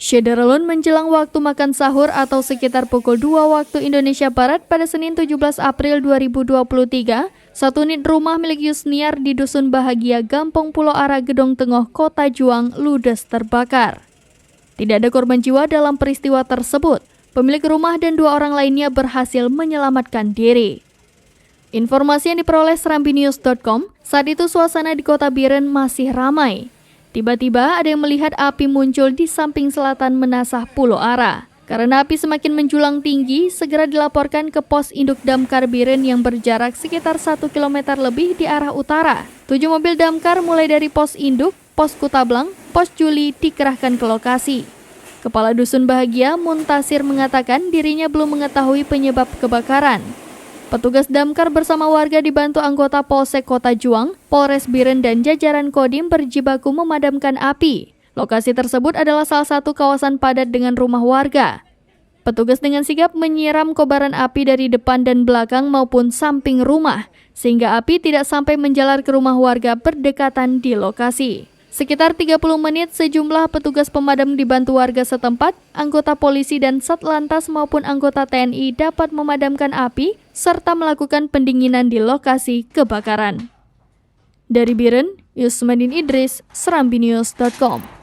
Syederalun menjelang waktu makan sahur atau sekitar pukul 2 waktu Indonesia Barat pada Senin 17 April 2023, satu unit rumah milik Yusniar di Dusun Bahagia, Gampong Pulau Ara, Gedong Tengah, Kota Juang, ludes terbakar. Tidak ada korban jiwa dalam peristiwa tersebut. Pemilik rumah dan 2 orang lainnya berhasil menyelamatkan diri. Informasi yang diperoleh serambinews.com, saat itu suasana di Kota Biren masih ramai. Tiba-tiba ada yang melihat api muncul di samping selatan Menasah Pulau Ara. Karena api semakin menjulang tinggi, segera dilaporkan ke pos induk damkar Biren yang berjarak sekitar 1 km lebih di arah utara. 7 mobil damkar mulai dari pos induk, pos Kutablang, pos Juli dikerahkan ke lokasi. Kepala Dusun Bahagia, Muntasir, mengatakan dirinya belum mengetahui penyebab kebakaran. Petugas damkar bersama warga dibantu anggota Polsek Kota Juang, Polres Biren dan jajaran Kodim berjibaku memadamkan api. Lokasi tersebut adalah salah satu kawasan padat dengan rumah warga. Petugas dengan sigap menyiram kobaran api dari depan dan belakang maupun samping rumah, sehingga api tidak sampai menjalar ke rumah warga berdekatan di lokasi. Sekitar 30 menit sejumlah petugas pemadam dibantu warga setempat, anggota polisi dan Satlantas maupun anggota TNI dapat memadamkan api serta melakukan pendinginan di lokasi kebakaran. Dari Biren, Yusmadin Idris, serambinews.com.